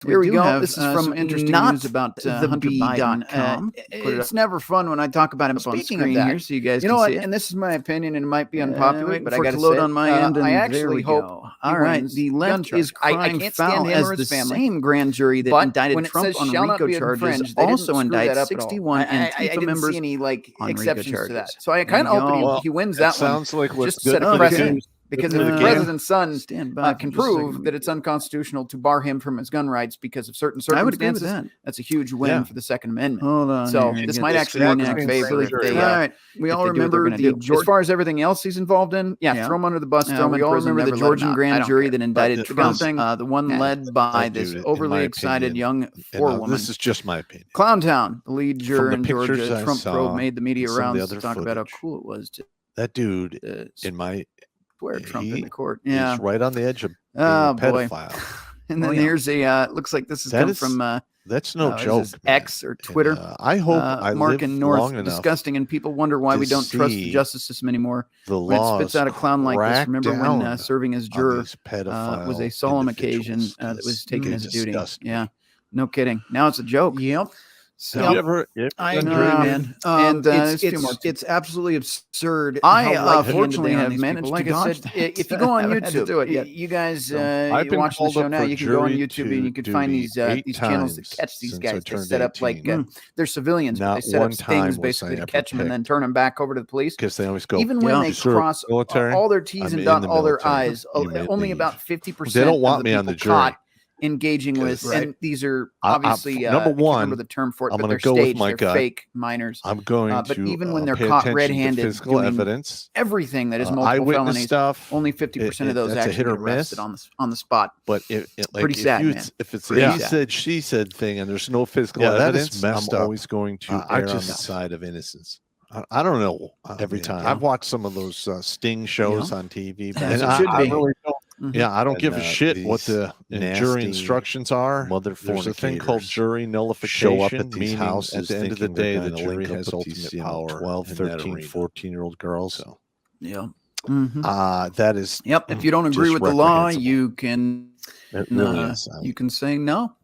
Here we go. This is from interesting news about Hunter Biden. It's never fun when I talk about him up on screen here, so you guys can see it. And this is my opinion, and it might be unpopular, but I got to load on my end. And I actually hope. All right, the left is crying foul as the same grand jury that indicted Trump on RICO charges also indicted 61 Antifa members any on exceptions RICO to that. charges. So I kind of hope he wins that one. Sounds like what's just good set a for the precedent. game. Because if the president's son can prove second. that it's unconstitutional to bar him from his gun rights because of certain circumstances, that's a huge win for the Second Amendment. Hold on. So this might actually work in their favor. All right. We all remember as far as everything else he's involved in, throw him under the bus. Throw him we in all prison, remember the never let him Georgian out. grand jury that indicted Trump, Trump, the one led by this overly excited young forewoman. This is just my opinion. Clowntown, the lead juror in Georgia, Trump probe made the media rounds to talk about how cool it was to that dude in my swear Trump in the court. Yeah, he's right on the edge of being a pedophile. And then here's a looks like this is come from that's no joke. X or Twitter. And, I hope I Mark live and North long enough disgusting, and people wonder why we don't trust the justice system anymore. The when it laws spits out a clown like this. Remember when serving as juror was a solemn occasion that was taken as a duty. Yeah, no kidding. Now it's a joke. Yep. So have you ever I agree, man. And it's absolutely absurd. I fortunately have managed like to I said, if you go on YouTube, you guys watching the show now, you can go on YouTube and you can find these channels that catch these guys. They set up like they're civilians, but they set up stings basically to catch them and then turn them back over to the police. Because they always go. Even when they cross all their T's and dot all their I's, only about 50% they don't want me on the jury. Engaging with, and these are obviously number one. Remember the term for it, I'm but they're go staged. with my They're gut. fake minors. I'm going but to. Even when they're pay caught attention red-handed, to physical evidence, everything that is multiple eyewitness felonies, stuff, only 50% of those actually hit or get arrested miss. on the spot. But pretty sad, man. If it's a he said, she said thing, and there's no physical evidence, I'm always going to err on the side of innocence. I don't know every time. I've watched some of those Sting shows on TV, and I really don't. Yeah, I don't give a shit what the jury instructions are. There's a thing called jury nullification. Show up at these houses at the end of the day, the jury has ultimate power. 12, 13, 14-year-old girls. So, yeah. That is. Yep. If you don't agree with the law, you can say no.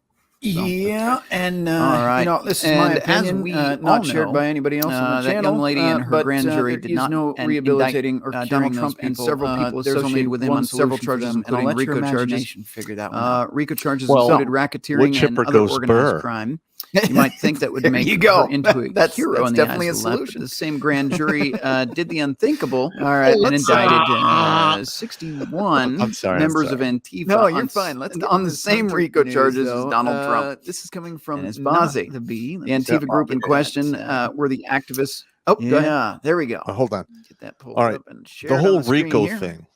Yeah, and all right. This is my opinion, not shared by anybody else on the that channel. young lady and her grand jury did did not no rehabilitating or Donald Trump and several people there's only with him on several charges, including RICO charges. Figure that one out. RICO charges included racketeering and other organized crime. You might think that would make her into a hero. That's definitely a solution. The same grand jury did the unthinkable. All right, and indicted 61 members of Antifa. No, you're fine. Let's on the same RICO charges as Donald Trump. This is coming from Bozzi. The Antifa group in question were the activists. Oh, yeah, there we go. Hold on. Get that pulled up and share the whole on the screen RICO here. thing.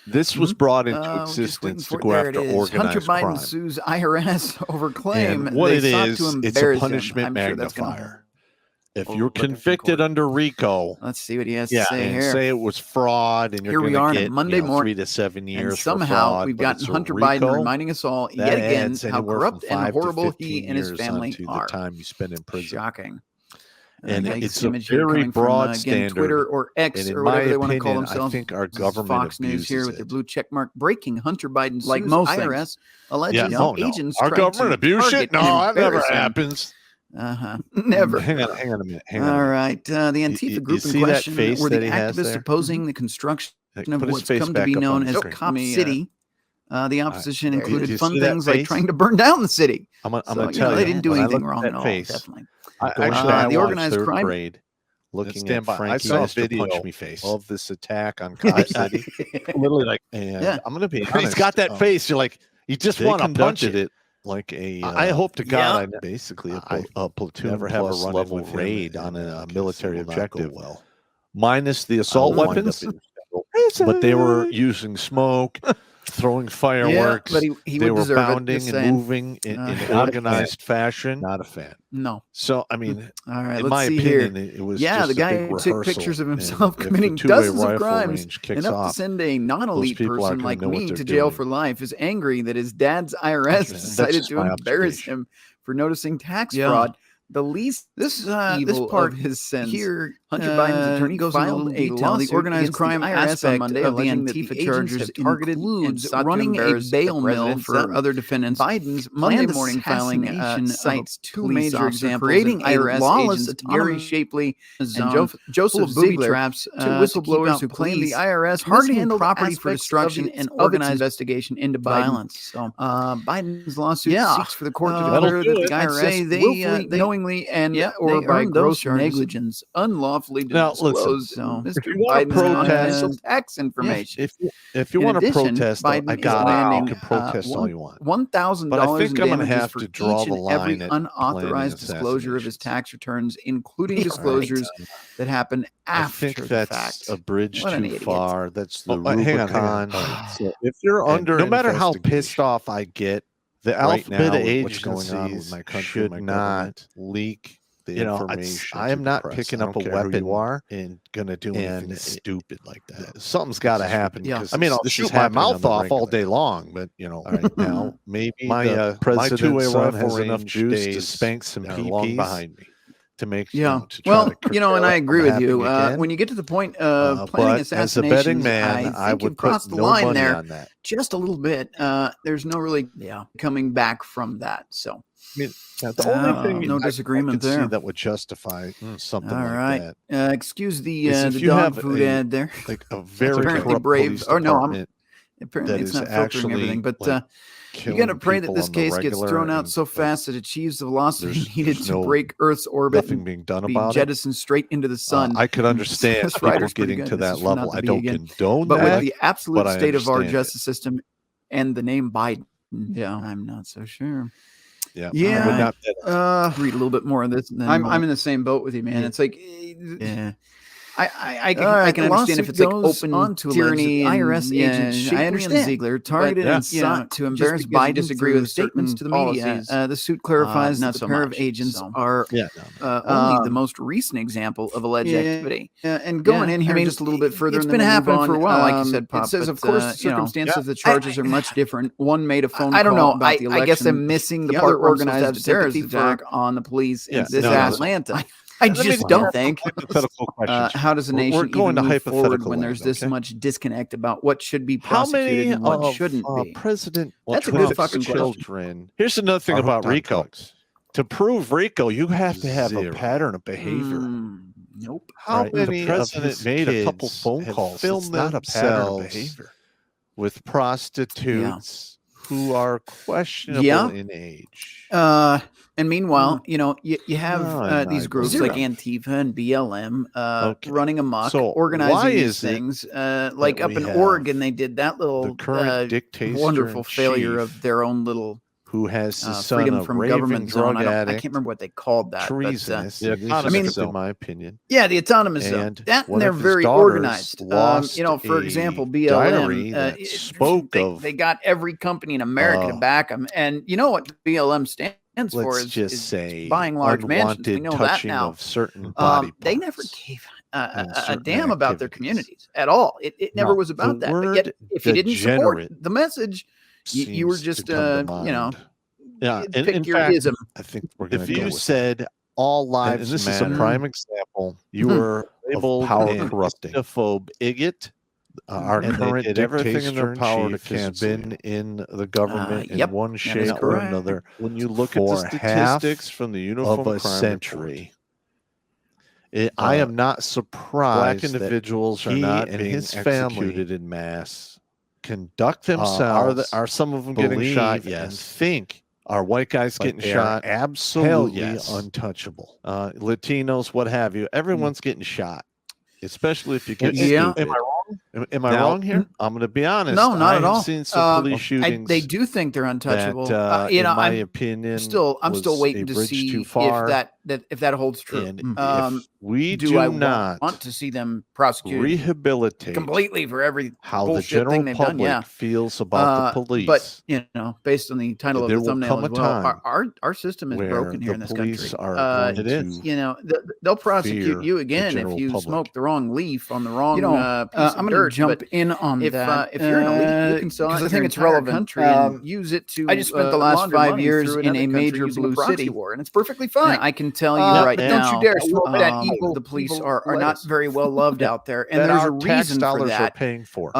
This was brought into existence to go after organized Hunter Biden crime. sues IRS over claim and what they it sought is, to it's a embarrass punishment him. I'm sure that's magnifier. If you're convicted under RICO, let's see what he has to say and here. say it was fraud, and you're here we are going to on get Monday morning, 3 to 7 years. And somehow we've gotten Hunter Biden reminding us all yet again how corrupt and horrible he and his family are. The time you spend in prison. Shocking. And it's a very broad standard. Twitter or X or whatever they want to call themselves. I think our government Fox News here with their blue check mark breaking Hunter Biden like most IRS alleges agents our government abuse it. No, that never happens. Never. Hang on a minute. All right. The Antifa group in question were the activists opposing the construction of what's come to be known as Cop City. The opposition included fun things like trying to burn down the city. I'm going to tell you, they didn't do anything wrong at all. Definitely. The organized crime. Grade, looking at Frankie Mr. Punch Me face of this attack on Cop City. Literally, like, I'm going to be honest. He's got that face. You're like, you just want to punch it. Like a, I hope to God, basically a platoon never have a level raid on a military objective. Well, minus the assault weapons, but they were using smoke. Throwing fireworks, but they were bounding and moving in organized fashion. Not a fan. No. So I mean, all right. In my opinion, it was just the guy who took pictures of himself committing dozens of crimes enough to send a non-elite person like me to jail for life. Is angry that his dad's IRS decided to embarrass him for noticing tax fraud. the least this part of his sins. Here, Hunter Biden's attorney goes filed into a a lawsuit. The organized crime aspect Monday, of the alleging that Antifa the charges agents have targeted includes and running a bail mill for other defendants. Biden's Monday planned morning filing assassination cites of two police major officers, examples: creating an a IRS lawless agent Gary autonomous Shapley and zone Joseph full of booby Ziegler, traps, two to keep whistleblowers out who claim the police, IRS targeting mishandled property for aspects destruction of and its organized investigation into violence. So Biden's lawsuit seeks for the court to that'll declare do that it. the I'd IRS say they, willfully, they- knowingly, and or they by earned gross those charges. negligence unlawfully Now, listen, disclosed So, Mr. if you want to Biden's protest- financial tax information. If you In want to addition, protest, Biden I is got it. demanding, You can protest all you want. $1,000 But I think in I'm gonna damages have for to draw each the and every line at unauthorized planning disclosure of his assassinations. tax returns, including Yeah, disclosures that happen I after think the that's fact. a bridge What an too idiot. far. That's the hang on. Rubicon. All right, so if you're And under no matter how investigation, pissed off I get the right alphabet now of with what's going on with agencies my country, should my not government, leak the you know, information. I to am the not press. picking I up don't a care who weapon you are and gonna do anything and stupid like that. something's got to This is happen. Yeah. Because I mean, I'll this is shoot my happening on mouth the off all regular. day long, but you know, All right, now maybe my my president's two-way son rifle has enough range juice to days spank some are long PPs behind me to make Yeah. to try Well, to and I curtail agree from with you. happening again. When you get to the point of but planning as a assassinations, betting man, I I think would you've put crossed the no line money there on that. just a little bit. There's no really coming back from that. So, I mean, the only thing no I disagreement could see there. that would justify something All like right. that Excuse is the if you dog have food a- ad there. like a very apparently corrupt brave. police Oh, no, department Apparently, that it's is not filtering actually everything. But like you got to killing pray that people this on the case gets regular thrown out and, so like, fast that it achieves the velocity there's needed to no- break Earth's orbit nothing and being done be about it. jettisoned straight into the sun. I could understand This people writer's pretty getting good. to This that is from level. Not to I Be don't Again. condone But that. with the absolute but I state of our understand it. justice system and the name Biden, I'm not so sure. Yeah, I Yeah. would not. Read a little bit more of this. And then I'm in the same boat with you, man. It's like, I can understand if it's like open tyranny. IRS agent Shapley and Ziegler targeted and sought to embarrass Biden. Disagree with statements to the media. The suit clarifies that the pair of agents are only the most recent example of alleged activity. And going in here just a little bit further, it's and been then we'll happening move for a on. while, like you said, Pop, It says, but, of course, the you know, circumstances of the charges are much different. One made a phone I don't call know. about the election. I guess I'm missing the The part other where I'm supposed to organized have a terrorist sympathy attack for- on the police in Yeah, no, Atlanta. I Let me just ask don't you think. hypothetical questions. How does a We're nation going even to move forward hypothetical when there's land, this okay? much disconnect about what should be How prosecuted many and what of shouldn't be? President That's a good Trump's fucking question. children? Here's another thing are about hooked on Rico. drugs? To prove Rico, you have to have Zero. a pattern of behavior. Nope. How Right. many The president of his made a couple kids phone have calls. filmed It's not a pattern of themselves behavior. with prostitutes who are questionable Yeah. in age? And meanwhile, you have No, these no, groups zero. like Antifa and BLM Okay. running amok, So organizing why these is it things. Like up we in have Oregon, they did that the little current dictator wonderful in failure chief of their own little who has his son freedom a from raving government zone. drug I addict, can't remember what they called that. treasonous, But, autonomous, in my opinion. yeah, the autonomous zone. And That one and they're of his very daughters organized. lost For a example, diary BLM. that spoke of, they got every company in America to back them. And you know what BLM stands for let's is just say, buying large mansions. We unwanted know that touching now. of certain body They never parts gave and a certain damn about their activities. communities at all. It never No, was about the that. But yet, word if you didn't support degenerate the message, you were seems just to come to mind. Yeah, and pick in your fact, ism. I think we're going If to go you with said all that. lives And this matter, is a prime example. You Hmm. were labeled power an corrupting. xenophobe idiot. Our And current they did everything in their power to dictator-in-chief has cancel been you. in the government Yep, in one that is shape or correct. another When you look at for the half statistics from the of Uniform a Crime century. Report, I am not black surprised individuals that are he not and being his family executed in mass. Conduct are, themselves. are some of them getting shot? believe and Yes. think are white guys But getting they are shot? absolutely yes. untouchable. Latinos, what have you? Everyone's getting shot, especially if you get Yeah. stupid. Am I wrong? Am I Now, wrong here? I'm going to be honest. No, not I at have all. seen some police shootings. They do think they're untouchable. That, in my opinion, I'm still was waiting a to bridge see too far. if that holds true. And if we do do I not want to see them prosecuted rehabilitate completely for every how the bullshit general thing they've done? public Yeah. feels about the police, But based on the title of there the will thumbnail come as a well, time our system is where broken here the in this police country. are going It is. to They'll prosecute fear you the again if general you public. smoke the wrong leaf on the wrong piece I'm of going to dirt. jump But in on if that. you're an elite, you can sell it because in I think your it's entire relevant. country and use it to I just spent the last launder 5 money years through in another a country major using blue a proxy city. war, and it's perfectly And fine. I can tell you right now. Don't you dare smoke that evil. The police are not very well loved out there, and there's a reason for that. Are paying for.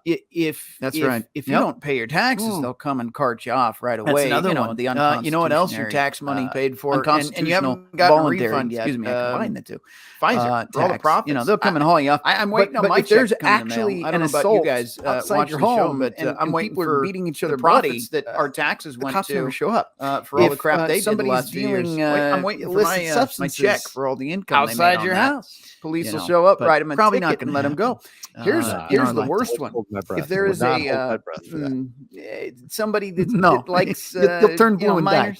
If you don't pay your taxes, they'll come and cart you off right away. That's another one. The unconstitutional. You know what else your tax money paid for? And you haven't gotten voluntary. a refund yet. Excuse me, I combined the two. Pfizer, for all the profits. You know, they'll come and haul you off. I'm waiting on my check. There's to come in the mail. actually I don't an know about assault you guys outside your home, but I'm waiting for beating each other profits bloody. that our taxes The went cops never to show up for all the crap they did the somebody's last few years. dealing, I'm waiting for my check for all the income they made outside on your that. house. Police will show up, write them a probably ticket, not gonna and let them go. Here's the like worst one. If there is somebody that likes, you'll turn blue and die.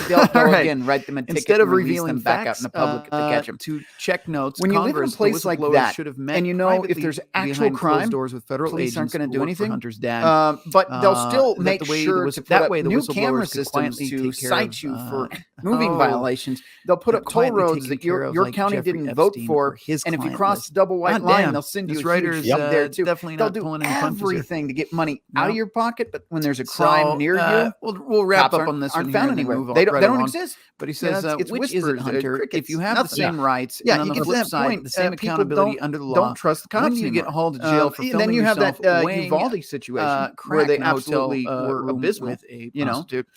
They'll again write them a ticket Instead of and release revealing them back out in the public to catch them. to check notes. When you live in a Congress, place like that, should have met and you know if there's actual crime, doors with federal police aren't agents going to do who work for anything. Hunter's dad. But they'll still make the way sure the to put that up way the new whistleblowers camera could systems quietly to take care cite of, you for moving violations. They'll put up toll quietly roads taking that care your of, like, county Jeffrey didn't vote Epstein for, or his and if you client cross list. the double white God line, damn, they'll send you this a writer's, huge there too. definitely They'll not do pulling any punches here. everything to get money No. out of your pocket, but when there's a crime near you, we'll wrap cops up on this aren't one found here and then anywhere. move They right don't along. exist. But he You know, says, it's which is it, whispers, Hunter? crickets, If you have the nothing. same rights, Yeah, and on you the get to flip that side, point. the same People accountability under the law. don't trust the cops When do you get anymore. hauled to jail for And filming then you have yourself that weighing Uvalde situation where crack they in a hotel, absolutely were room abysmal. with a You know, prostitute.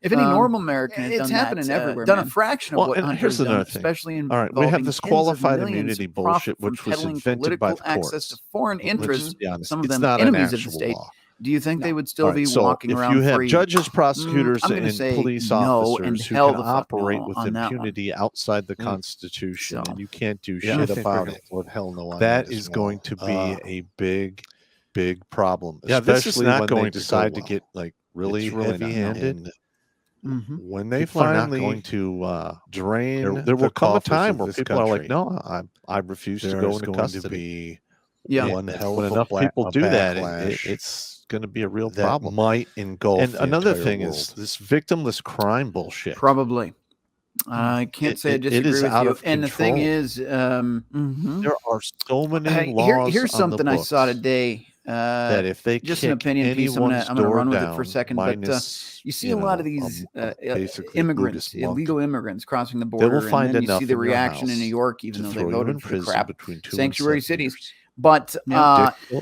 If any normal American had it's done happening that, everywhere, done man. a fraction of Well, what and Hunter's here's done, another thing. especially in All right, we have this qualified immunity bullshit, which was invented by the access to courts. foreign Let's interests, just be honest, some of it's them not an enemies of the actual state. law. Do you think they would still All right, be so walking if around you have free? judges, prosecutors, I'm gonna and say police no, and officers who hell can the fuck operate no with on that one. impunity outside the Constitution, So, and you can't do Yeah, I shit think we're about gonna it, vote hell no on that as is well. going to be a big problem. Yeah, this is especially not when going they to go decide to well. get like really It's really not. heavy-handed. Mhm. When they People are not finally going to there drain. will the come a coffers time of where this people are like, country. no, I refuse to There go is into going to custody. Yeah. And one hell when of a enough people a do that, backlash it's going to be a real that problem. might engulf And the another entire thing world. is this victimless crime bullshit. Probably. I can't say I it disagree is with out you. of And the thing control. is, There are so many laws here's on something the I books saw today. that if they Just kick an opinion piece. I'm anyone's gonna door run with it down, for a second. But minus, you see a lot of these basically immigrants, Buddhist monk, illegal immigrants crossing the they border, will find and then you enough see the in your reaction in New house York, even to though they throw you in voted for prison crap between 2 sanctuary and 7 cities. years. But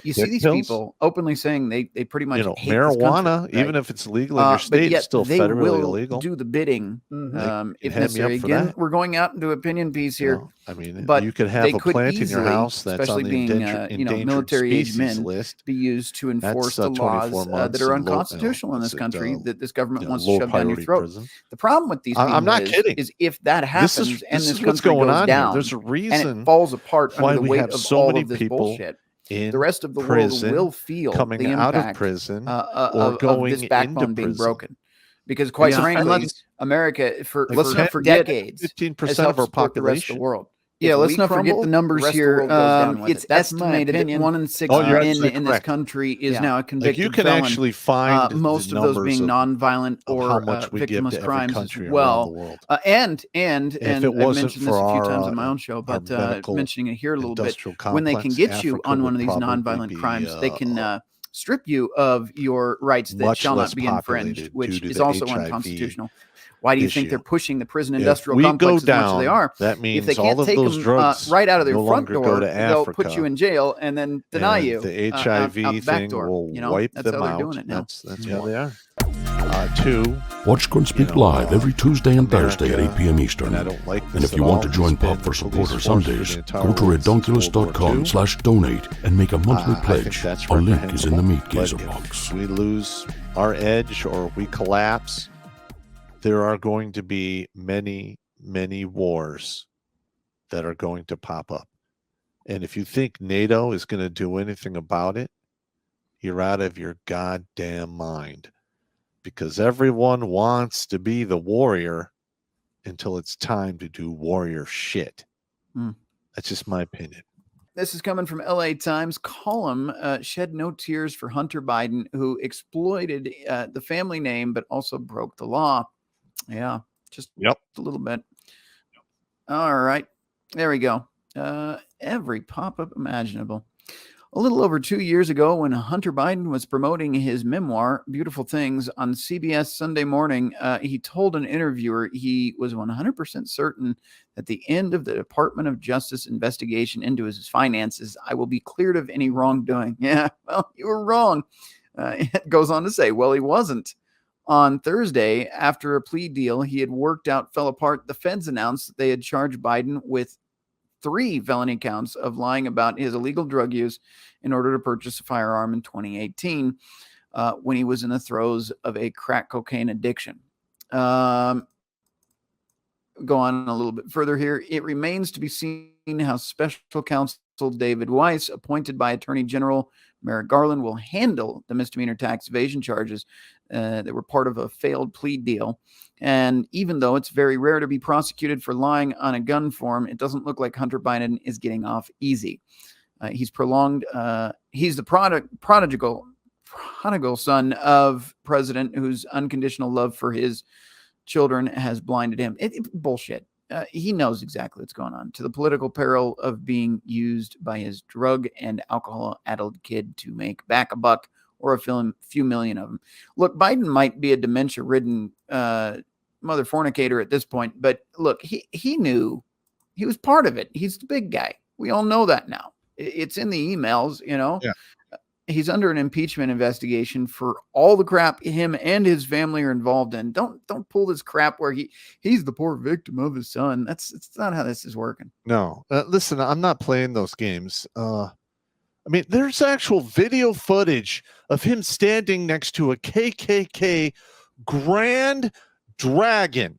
you see Dick these pills? people openly saying they pretty much hate marijuana, this country, even right? if it's legal in your But state, yet it's still they federally will illegal. do the bidding if hand me up necessary. for Again, that. we're going out into opinion piece here. I mean, but you could they have a could plant in your easily, house that's on especially the being, endangered military age species men, list. be used to enforce That's, the 24 laws months that are and unconstitutional in this what's it, country that this government wants to low shove down your priority throat. prison. The problem with these people I'm not kidding. is if that happens and This this is what's country going goes on down here. There's a and reason it falls apart why under the we weight have of so all many of this people bullshit. in The rest of the world prison, will feel coming the out impact of prison, or of going this into backbone being prison. broken. Because quite frankly, let's America for let's not forget decades 15% has of helped our support the rest of the population. world. Yeah, If let's we not forget crumble, the numbers rest of the here. world goes down with It's it. That's my estimated that opinion. 1 in 6 Oh, you're men absolutely in this correct. country is Yeah. now a Like convicted you can felon. actually find Most the of those numbers being nonviolent of or how much we give victimless to every crimes country as around well. the world. And if I've it wasn't mentioned this for a few our, times on my own show, but medical mentioning it here a little bit, industrial when they can complex, get you Africa on one of would these probably nonviolent be, crimes, they can strip you of your rights that much shall less not be infringed, populated which due to is the also HIV unconstitutional. Why do you think issue. they're pushing the prison If industrial we complex go as much as they down, are? that If means they all can't of take those them drugs right out of their no front longer go door, to they'll put Africa, you in jail and then deny and you the out HIV the back thing door. will You know, wipe that's them how they're out. doing it now. That's where they are. Two, Watch Grunt Speak live every Tuesday and Thursday at 8 p.m. Eastern. and I don't like this And if at you want all, to join it's been Pop for the Support police on force for Sundays, the entire go to world since World War II. redonkulous.com/donate and make a monthly I pledge. think that's A link is in the meat reprehensible. gazer But box. if we lose our edge or we collapse, there are going to be many, many wars that are going to pop up. And if you think NATO is going to do anything about it, you're out of your goddamn mind. Because everyone wants to be the warrior until it's time to do warrior shit. That's just my opinion. This is coming from LA Times. Column shed no tears for Hunter Biden, who exploited the family name, but also broke the law. Yeah, just a little bit. All right. There we go. Every pop-up imaginable. A little over 2 years ago, when Hunter Biden was promoting his memoir, Beautiful Things, on CBS Sunday Morning, he told an interviewer he was 100% certain at the end of the Department of Justice investigation into his finances, I will be cleared of any wrongdoing. Yeah, well, you were wrong. It goes on to say, well, he wasn't. On Thursday, after a plea deal he had worked out fell apart, the feds announced that they had charged Biden with 3 felony counts of lying about his illegal drug use in order to purchase a firearm in 2018 when he was in the throes of a crack cocaine addiction. Go on a little bit further here. It remains to be seen how special counsel David Weiss, appointed by Attorney General Merrick Garland, will handle the misdemeanor tax evasion charges that were part of a failed plea deal. And even though it's very rare to be prosecuted for lying on a gun form, it doesn't look like Hunter Biden is getting off easy. He's the prodigal son of president whose unconditional love for his children has blinded him. Bullshit. He knows exactly what's going on, to the political peril of being used by his drug and alcohol-addled kid to make back a buck or a few million of them. Look, Biden might be a dementia-ridden mother fornicator at this point, but look, he knew he was part of it. He's the big guy. We all know that now. It's in the emails, you know. Yeah. He's under an impeachment investigation for all the crap him and his family are involved in. Don't pull this crap where he's the poor victim of his son. It's not how this is working. No, listen, I'm not playing those games. I mean, there's actual video footage of him standing next to a KKK Grand Dragon.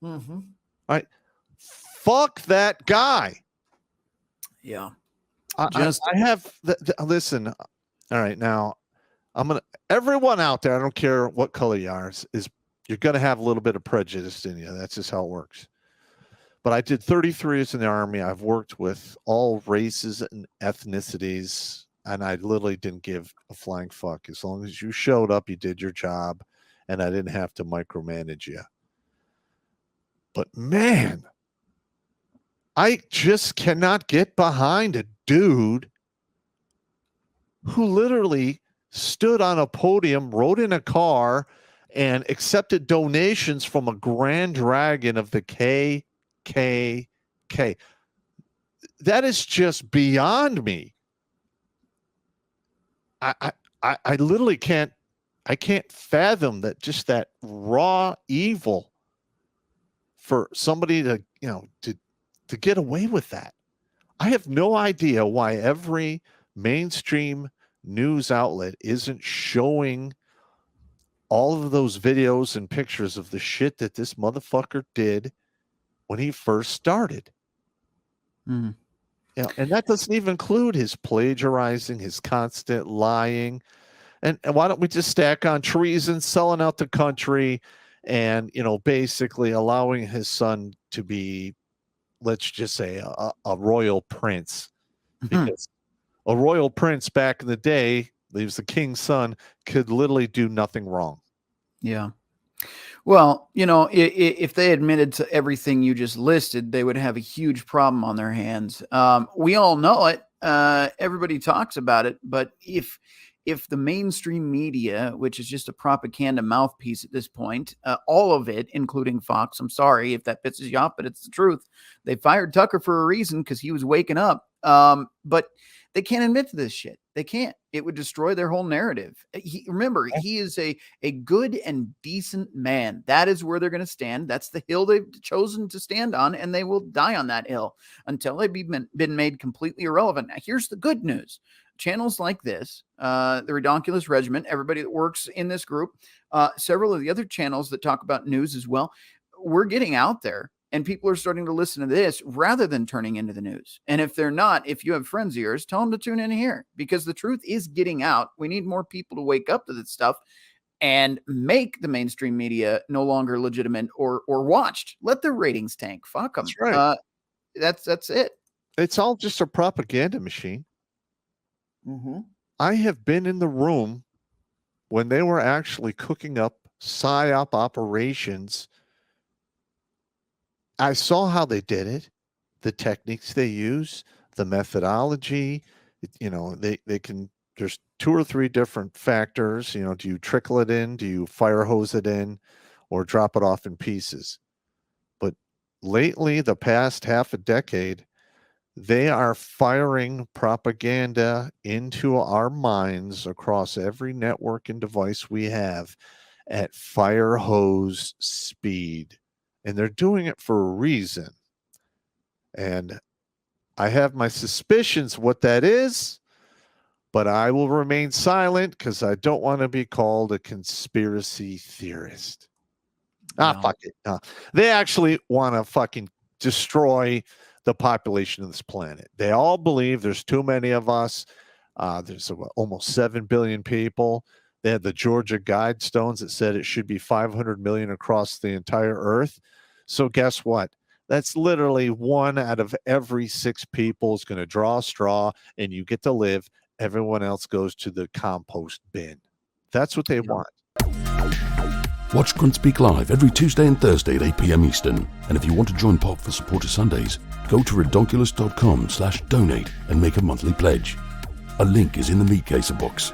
Mm-hmm. All right, fuck that guy. Yeah. I have listen. All right, now everyone out there, I don't care what color you are, is you're gonna have a little bit of prejudice in you. That's just how it works. But I did 33 years in the Army. I've worked with all races and ethnicities, and I literally didn't give a flying fuck. As long as you showed up, you did your job, and I didn't have to micromanage you. But man, I just cannot get behind a dude who literally stood on a podium, rode in a car, and accepted donations from a Grand Dragon of the KKK. That is just beyond me. I literally can't fathom that, just that raw evil for somebody to get away with that. I have no idea why every mainstream news outlet isn't showing all of those videos and pictures of the shit that this motherfucker did when he first started. Mm-hmm. Yeah, and that doesn't even include his plagiarizing, his constant lying. And why don't we just stack on treason, selling out the country, and basically allowing his son to be, let's just say, a royal prince. Because a royal prince back in the day, he was the king's son, could literally do nothing wrong. Yeah. Well, if they admitted to everything you just listed, they would have a huge problem on their hands. We all know it. Everybody talks about it. But if the mainstream media, which is just a propaganda mouthpiece at this point, all of it, including Fox, I'm sorry if that pisses you off, but it's the truth. They fired Tucker for a reason, because he was waking up. But they can't admit to this shit. They can't. It would destroy their whole narrative. Remember, he is a good and decent man. That is where they're going to stand. That's the hill they've chosen to stand on, and they will die on that hill until they've been made completely irrelevant. Now, here's the good news. Channels like this, the Redonkulous Regiment, everybody that works in this group, several of the other channels that talk about news as well, we're getting out there, and people are starting to listen to this rather than turning into the news. And if they're not, if you have friends of yours, tell them to tune in here, because the truth is getting out. We need more people to wake up to this stuff and make the mainstream media no longer legitimate or watched. Let the ratings tank. Fuck them. That's right. That's it. It's all just a propaganda machine. Mm-hmm. I have been in the room when they were actually cooking up PSYOP operations. I saw how they did it, the techniques they use, the methodology. they can, there's 2 or 3 different factors. Do you trickle it in? Do you fire hose it in, or drop it off in pieces? But lately, the past half a decade, they are firing propaganda into our minds across every network and device we have at fire hose speed. And they're doing it for a reason. And I have my suspicions what that is, but I will remain silent because I don't want to be called a conspiracy theorist. Fuck it. They actually want to fucking destroy the population of this planet. They all believe there's too many of us. There's almost 7 billion people. They had the Georgia Guidestones that said it should be 500 million across the entire earth. So guess what? That's literally 1 out of every 6 people is going to draw a straw, and you get to live. Everyone else goes to the compost bin. That's what they want. Watch Grunt Speak live every Tuesday and Thursday at 8 p.m. Eastern. And if you want to join Pop for Supporter Sundays, go to redonkulous.com/donate and make a monthly pledge. A link is in the meat caser box.